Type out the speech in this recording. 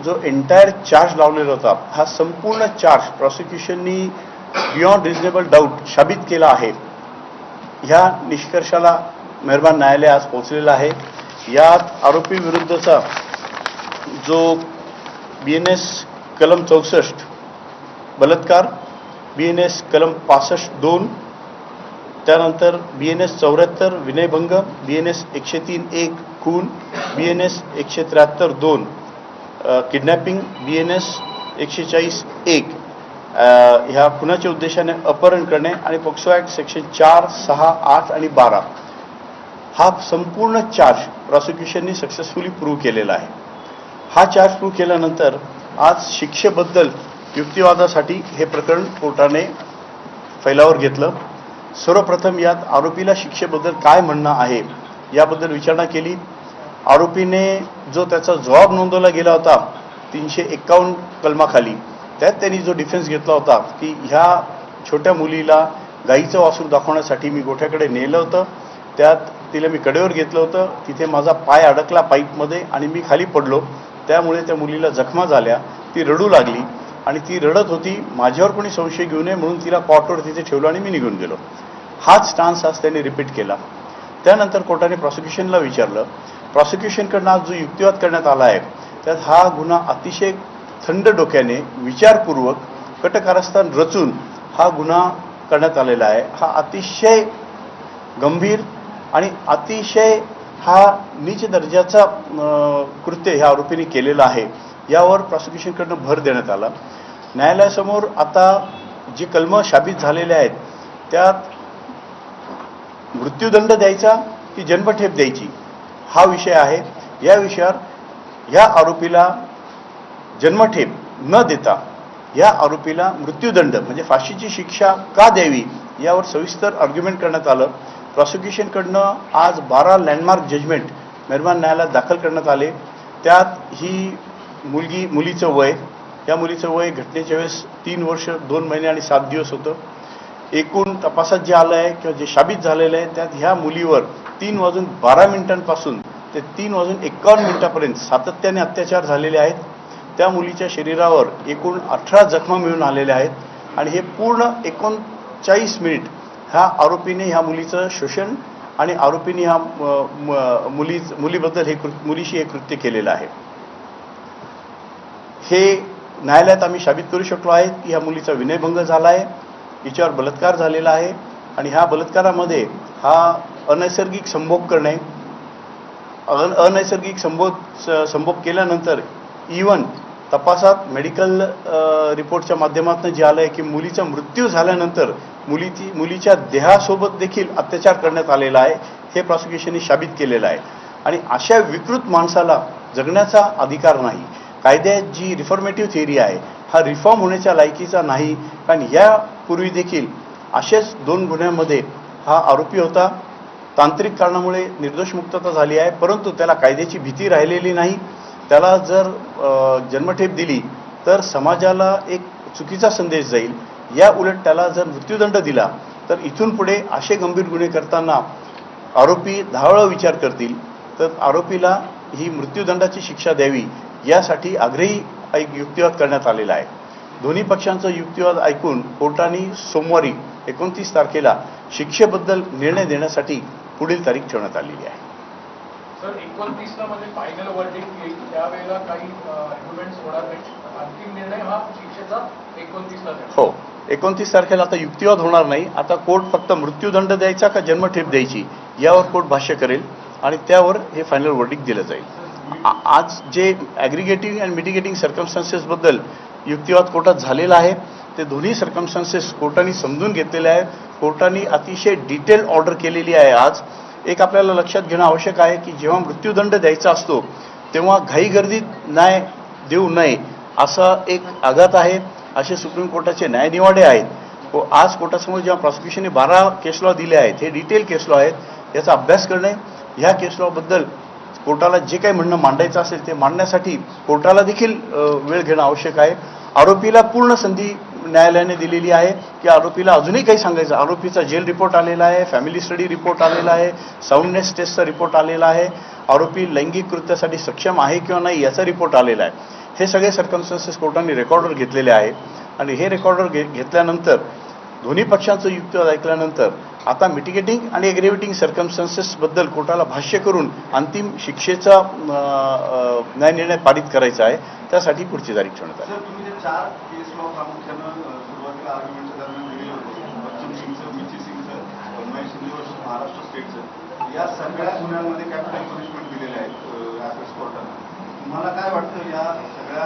जो entire charge लावलेला होता हा संपूर्ण चार्ज प्रॉसिक्युशननी बियॉन्ड रिजनेबल डाऊट साबित केला आहे. ह्या निष्कर्षाला मेहरबान न्यायालय आज पोहोचलेला आहे. यात आरोपी विरुद्धचा जो BNS कलम 64 बलात्कार, BNS कलम 65(2), त्यानंतर BNS 74 विनयभंग, BNS 103(1) खून, BNS 173(2) किडनॅपिंग, BNS 140(1) ह्या खुनाच्या उद्देशाने अपहरण करणे आणि पॉक्सो ॲक्ट सेक्शन 4, 6, 8 आणि 12 हा संपूर्ण चार्ज प्रॉसिक्युशननी सक्सेसफुली प्रूव्ह केलेला आहे. हा चार्ज प्रूव्ह केल्यानंतर आज शिक्षेबद्दल युक्तिवादासाठी हे प्रकरण कोर्टाने फैलावर घेतलं. सर्वप्रथम यात आरोपीला शिक्षेबद्दल काय म्हणणं आहे याबद्दल विचारणा केली. आरोपीने जो त्याचा जबाब नोंदवला गेला होता 351 कलमाखाली, त्यात त्यांनी जो डिफेन्स घेतला होता की ह्या छोट्या मुलीला गाईचं वासरू दाखवण्यासाठी मी गोठ्याकडे नेलं होतं, त्यात तिला मी कडेवर घेतलं होतं, तिथे माझा पाय अडकला पाईपमध्ये आणि मी खाली पडलो, त्यामुळे त्या मुलीला जखमा झाल्या, ती रडू लागली आणि ती रडत होती, माझ्यावर कोणी संशय घेऊ नये म्हणून तिला कॉटवर तिथे ठेवलं आणि मी निघून गेलो. हाच स्टान्स आज त्यांनी रिपीट केला. त्यानंतर कोर्टाने प्रॉसिक्युशनला विचारलं. प्रॉसिक्युशनकडनं आज जो युक्तिवाद करण्यात आला आहे त्यात हा गुन्हा अतिशय थंड डोक्याने विचारपूर्वक कटकारस्थान रचून हा गुन्हा करण्यात आलेला आहे. हा अतिशय गंभीर आणि अतिशय हा नीच दर्जाचा कृत्य ह्या आरोपीने केलेला आहे. यावर प्रॉसिक्युशनकडनं भर देण्यात आला. न्यायालयासमोर आता जी कलमं साबित झालेले आहेत त्यात मृत्यूदंड द्यायचा की जन्मठेप द्यायची हा विषय आहे. या विषयावर ह्या आरोपीला जन्मठेप न देता या आरोपीला मृत्यूदंड म्हणजे फाशीची शिक्षा का द्यावी यावर सविस्तर आर्ग्युमेंट करण्यात आलं. प्रॉसिक्युशनकडनं आज 12 लँडमार्क जजमेंट मेहरबान न्यायालयात दाखल करण्यात आले. त्यात ही मुलीचं वय, या मुलीचं वय घटनेच्या वेळेस 3 वर्ष 2 महिने आणि 7 दिवस होतं. एकूण तपासात जे आलं आहे किंवा जे साबित झालेलं आहे त्यात ह्या मुलीवर 3:12 ते 3:51 सातत्याने अत्याचार झालेले आहेत. त्या मुलीच्या शरीरावर एकूण 18 जखमा मिळून आलेल्या आहेत आणि हे पूर्ण 39 मिनिट ह्या आरोपीने ह्या मुलीचं शोषण आणि आरोपीने ह्या मुलीबद्दल मुलीशी हे कृत्य केलेलं आहे. हे न्यायालयात आम्ही साबित करू शकलो आहे की ह्या मुलीचा विनयभंग झाला आहे, हिच्यावर बलात्कार झालेला आहे आणि ह्या बलात्कारामध्ये हा अनैसर्गिक संभोग करणे, अनैसर्गिक संभोग केल्यानंतर इवन तपासात मेडिकल रिपोर्टच्या माध्यमातून जे आलं आहे की मुलीचा मृत्यू झाल्यानंतर मुलीच्या देहासोबत देखील अत्याचार करण्यात आलेला आहे हे प्रॉसिक्युशनने साबित केलेलं आहे. आणि अशा विकृत माणसाला जगण्याचा अधिकार नाही. कायद्यात जी रिफॉर्मेटिव्ह थिअरी आहे हा रिफॉर्म होण्याच्या लायकीचा नाही, कारण यापूर्वी देखील असेच 2 गुन्ह्यांमध्ये हा आरोपी होता. तांत्रिक कारणामुळे निर्दोष मुक्तता झाली आहे, परंतु त्याला कायद्याची भीती राहिलेली नाही. त्याला जर जन्मठेप दिली तर समाजाला एक चुकीचा संदेश जाईल. या उलट त्याला जर मृत्यूदंड दिला तर इथून पुढे असे गंभीर गुन्हे करताना आरोपी 10 वेळा विचार करतील. तर आरोपीला ही मृत्यूदंडाची शिक्षा द्यावी यासाठी आग्रही एक युक्तिवाद करण्यात आलेला आहे. दोन्ही पक्षांचा युक्तिवाद ऐकून कोर्टाने सोमवारी 29 तारखेला शिक्षेबद्दल निर्णय देण्यासाठी पुढील तारीख ठेवण्यात आलेली आहे. सर 29 ला म्हणजे फायनल वर्डिक्ट येईल, त्यावेळेला काही आर्ग्युमेंट्स होणार नाही. अंतिम निर्णय हा शिक्षेचा 29 ला देणार. हो, 29 तारखेला आता युक्तिवाद होणार नाही. आता कोर्ट फक्त मृत्यूदंड द्यायचा का जन्मठेप द्यायची यावर कोर्ट भाष्य करेल आणि त्यावर हे फायनल वर्डिक्ट दिलं जाईल. आज जे ॲग्रिगेटिंग अँड मिटिगेटिंग सर्कमस्टान्सेसबद्दल युक्तिवाद कोर्टात झालेला आहे ते दोन्ही सर्कमस्टान्सेस कोर्टाने समजून घेतलेले आहे. कोर्टाने अतिशय डिटेल ऑर्डर केलेली आहे. आज एक आपल्याला लक्षात घेणं आवश्यक आहे की जेव्हा मृत्यूदंड द्यायचा असतो तेव्हा घाईगर्दीत न्याय देऊ नये असा एक आघात आहे. असे सुप्रीम कोर्टाचे न्यायनिवाडे आहेत. आज कोर्टासमोर जेव्हा प्रॉसिक्युशनने 12 केस लॉ दिले आहेत, हे डिटेल केस लॉ आहेत, याचा अभ्यास करणे, ह्या केस लॉबद्दल कोर्टाला जे काही म्हणणं मांडायचं असेल ते मांडण्यासाठी कोर्टाला देखील वेळ घेणं आवश्यक आहे. आरोपीला पूर्ण संधी न्यायालयाने दिलेली आहे की आरोपीला अजूनही काही सांगायचं. आरोपीचा जेल रिपोर्ट आलेला आहे, फॅमिली स्टडी रिपोर्ट आलेला आहे, साऊंडनेस टेस्टचा रिपोर्ट आलेला आहे, आरोपी लैंगिक कृत्यासाठी सक्षम आहे किंवा नाही याचा रिपोर्ट आलेला आहे. हे सगळे सर्कमस्टन्सेस कोर्टाने रेकॉर्डवर घेतलेले आहे आणि हे रेकॉर्डवर घेतल्यानंतर दोन्ही पक्षांचं युक्तिवाद ऐकल्यानंतर आता मिटिगेटिंग आणि एग्रेवेटिंग सर्कमस्टन्सेसबद्दल कोर्टाला भाष्य करून अंतिम शिक्षेचा न्यायनिर्णय पारित करायचा आहे. त्यासाठी पुढची तारीख ठेवण्यात आली. सर, तुम्ही जे 4 केस लॉ प्रामुख्यानं सुरुवातीला आर्ग्युमेंटच्या दरम्यान दिलेलं होतं, बच्चन सिंगचं, मिची सिंगचं, महेश सिंधू महाराष्ट्र स्टेटचं, या सगळ्या गुन्ह्यांमध्ये कॅपिटल पनिशमेंट दिलेले आहेत ॲपेक्स कोर्टानं. तुम्हाला काय वाटतं या सगळ्या